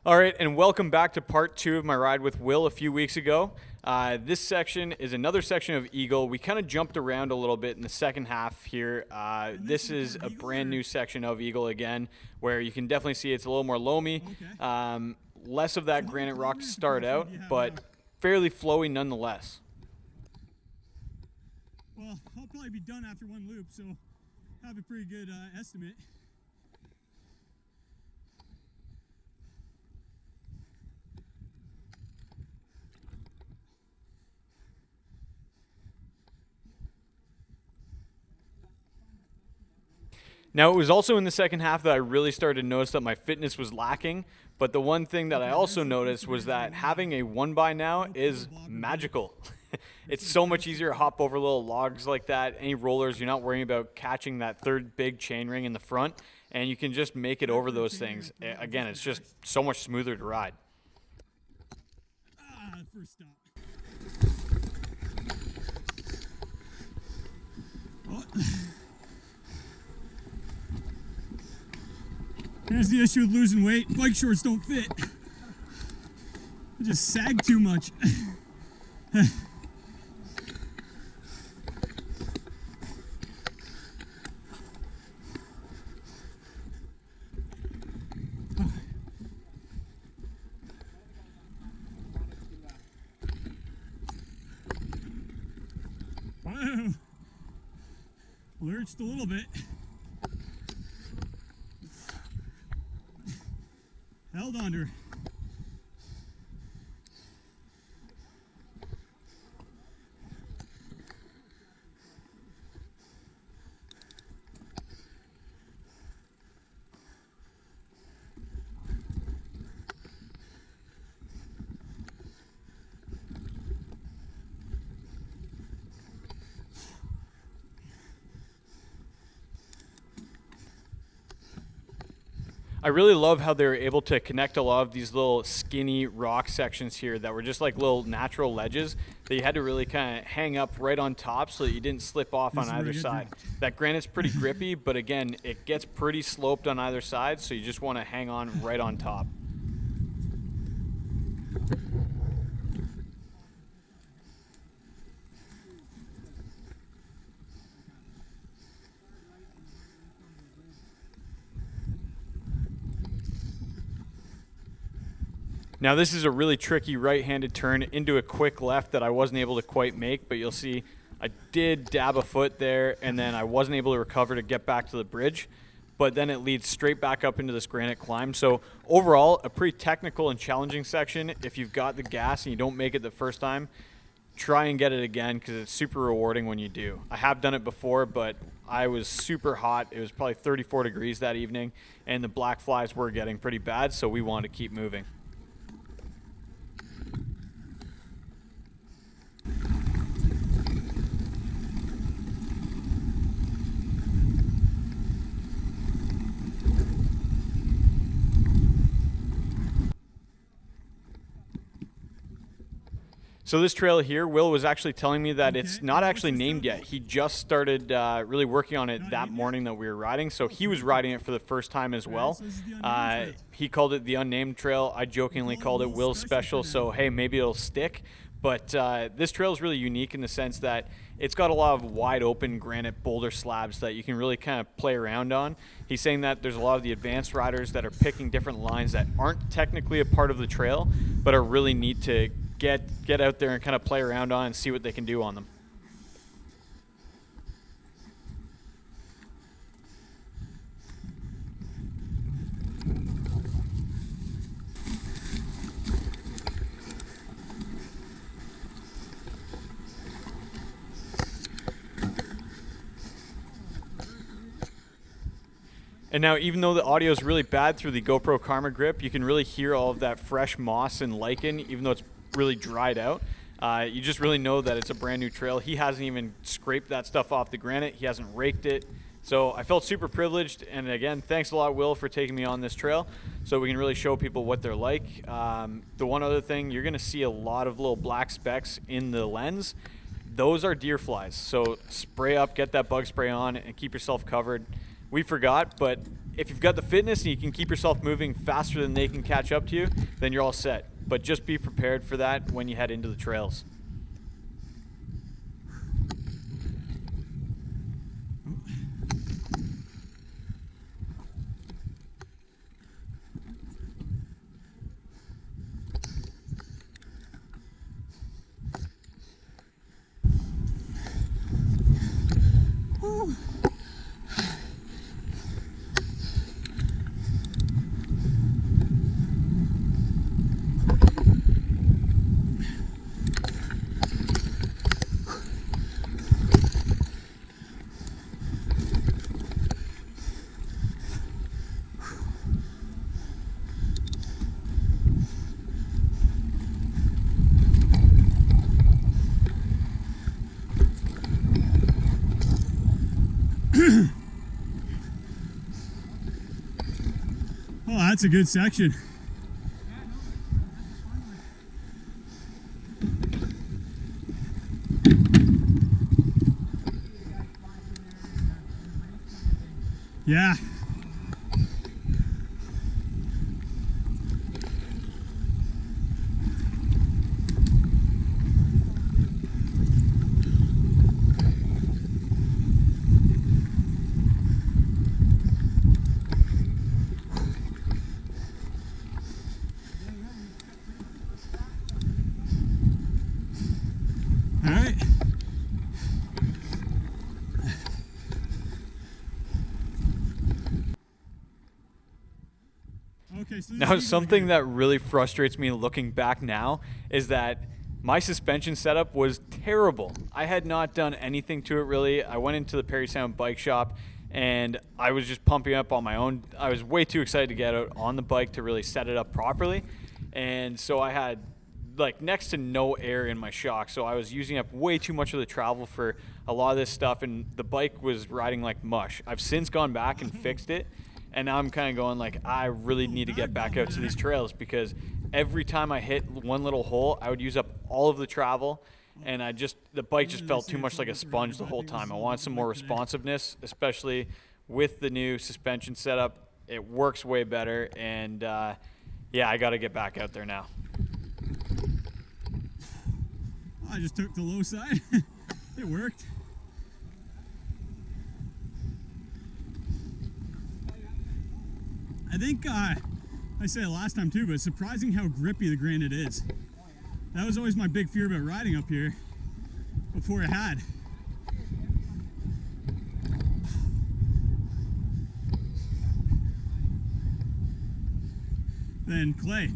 All right, and welcome back to part 2 of my ride with Will a few weeks ago. This section is another section of Eagle. We kind of jumped around a little bit in the second half here. This is a brand new section of Eagle again, where you can definitely see it's a little more loamy. Less of that granite rock to start out, but fairly flowy nonetheless. Well, I'll probably be done after one loop, so I have a pretty good estimate. Now, it was also in the second half that I really started to notice that my fitness was lacking, but the one thing that I also noticed was that having a 1x now is magical. It's so much easier to hop over little logs like that. Any rollers, you're not worrying about catching that third big chain ring in the front, and you can just make it over those things. Again, it's just so much smoother to ride. First stop. Here's the issue with losing weight. Bike shorts don't fit. They just sag too much. Wow. Lurched a little bit. Held under. I really love how they were able to connect a lot of these little skinny rock sections here that were just like little natural ledges that you had to really kind of hang up right on top so that you didn't slip off on either side. That granite's pretty grippy, but again, it gets pretty sloped on either side, so you just want to hang on right on top. Now this is a really tricky right-handed turn into a quick left that I wasn't able to quite make, but you'll see I did dab a foot there and then I wasn't able to recover to get back to the bridge, but then it leads straight back up into this granite climb. So overall, a pretty technical and challenging section. If you've got the gas and you don't make it the first time, try and get it again because it's super rewarding when you do. I have done it before, but I was super hot. It was probably 34 degrees that evening and the black flies were getting pretty bad, so we wanted to keep moving. So this trail here, Will was actually telling me that it's not actually named yet. He just started really working on it that morning that we were riding, so he was riding it for the first time as well. He called it the unnamed trail. I jokingly called it Will's Special, so hey, maybe it'll stick. But this trail is really unique in the sense that it's got a lot of wide open granite boulder slabs that you can really kind of play around on. He's saying that there's a lot of the advanced riders that are picking different lines that aren't technically a part of the trail, but are really neat to get out there and kind of play around on and see what they can do on them. And now, even though the audio is really bad through the GoPro Karma grip, you can really hear all of that fresh moss and lichen, even though it's really dried out. You just really know that it's a brand new trail. He hasn't even scraped that stuff off the granite. He hasn't raked it. So I felt super privileged. And again, thanks a lot, Will, for taking me on this trail so we can really show people what they're like. The one other thing, you're going to see a lot of little black specks in the lens. Those are deer flies. So spray up, get that bug spray on, and keep yourself covered. We forgot, but if you've got the fitness and you can keep yourself moving faster than they can catch up to you, then you're all set. But just be prepared for that when you head into the trails. Oh, that's a good section. Yeah. All right. Okay, so Now, something that really frustrates me looking back now is that my suspension setup was terrible. I had not done anything to it really. I went into the Perry Sound bike shop and I was just pumping up on my own. I was way too excited to get out on the bike to really set it up properly. And so I had like next to no air in my shock. So I was using up way too much of the travel for a lot of this stuff and the bike was riding like mush. I've since gone back and fixed it. And now I'm kind of going like, I really need to get back out to these trails because every time I hit one little hole, I would use up all of the travel. And the bike just felt too much like a sponge the whole time. I wanted some more responsiveness, especially with the new suspension setup. It works way better. And yeah, I got to get back out there now. I just took the low side. It worked. I think I said it last time too, but it's surprising how grippy the granite is. That was always my big fear about riding up here before it had. Then clay.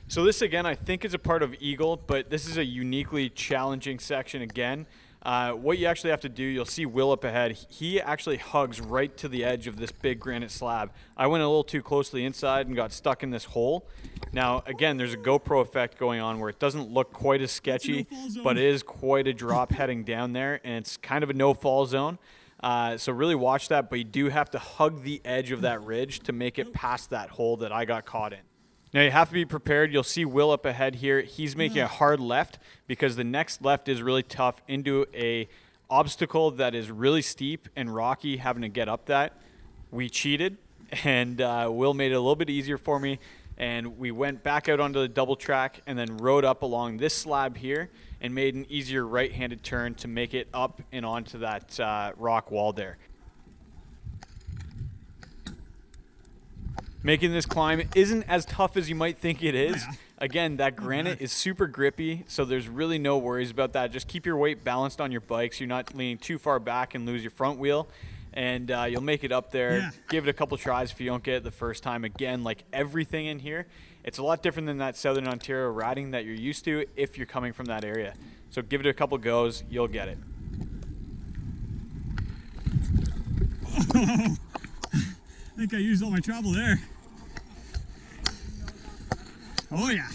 So this again, I think is a part of Eagle, but this is a uniquely challenging section again. What you actually have to do, you'll see Wil up ahead. He actually hugs right to the edge of this big granite slab. I went a little too close to the inside and got stuck in this hole. Now, again, there's a GoPro effect going on where it doesn't look quite as sketchy, but it is quite a drop heading down there, and it's kind of a no-fall zone. So really watch that, but you do have to hug the edge of that ridge to make it past that hole that I got caught in. Now you have to be prepared. You'll see Wil up ahead here. He's making a hard left because the next left is really tough into a obstacle that is really steep and rocky, having to get up that. We cheated, and Wil made it a little bit easier for me, and we went back out onto the double track and then rode up along this slab here and made an easier right-handed turn to make it up and onto that rock wall there. Making this climb isn't as tough as you might think it is. Again, that granite is super grippy, so there's really no worries about that. Just keep your weight balanced on your bike so you're not leaning too far back and lose your front wheel. And you'll make it up there. Give it a couple tries if you don't get it the first time. Again, like everything in here, It's a lot different than that Southern Ontario riding that you're used to if you're coming from that area. So give it a couple goes, you'll get it. Oh, I think I used all my travel there. Oh yeah.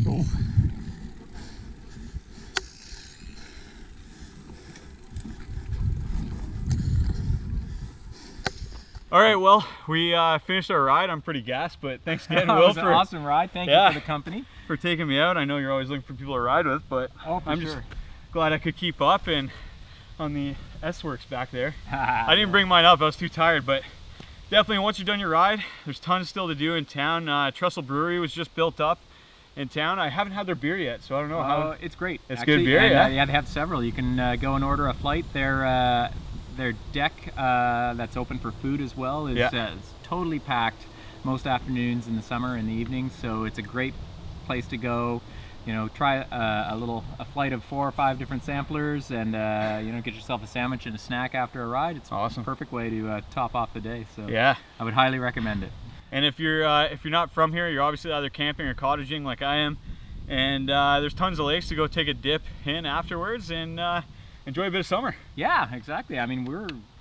Oh. All right, well, we finished our ride. I'm pretty gassed, but thanks again, It Will, was an awesome ride. Thank you for the company. for taking me out. I know you're always looking for people to ride with, but I'm just sure. glad I could keep up. And on the S-Works back there, I didn't bring mine up. I was too tired, but definitely once you've done your ride, there's tons still to do in town. Trestle Brewery was just built up in town. I haven't had their beer yet, so I don't know how. It's great. It's actually, good beer, and, yeah. Yeah, they have several. You can go and order a flight. Their deck that's open for food as well is it's totally packed most afternoons in the summer and the evenings. So it's a great place to go. You know, try a flight of 4 or 5 different samplers, and you know, get yourself a sandwich and a snack after a ride. It's awesome. A perfect way to top off the day. So Yeah, I would highly recommend it. and if you're not from here, you're obviously either camping or cottaging like I am, and there's tons of lakes to go take a dip in afterwards and enjoy a bit of summer. Yeah, exactly. I mean,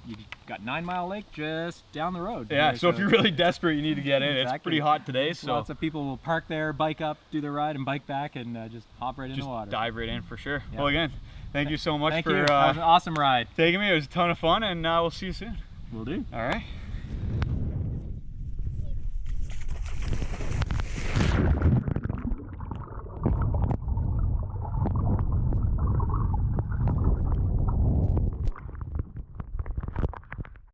you got 9 Mile Lake just down the road. Yeah, so if you're really desperate, you need to get in. Exactly. It's pretty hot today, so lots of people will park there, bike up, do their ride, and bike back, and just hop right in just the water. dive right in for sure. Yeah. Well, again, thank you so much Thank for you. That was an awesome ride. taking me. It was a ton of fun, and we'll see you soon. Will do. All right.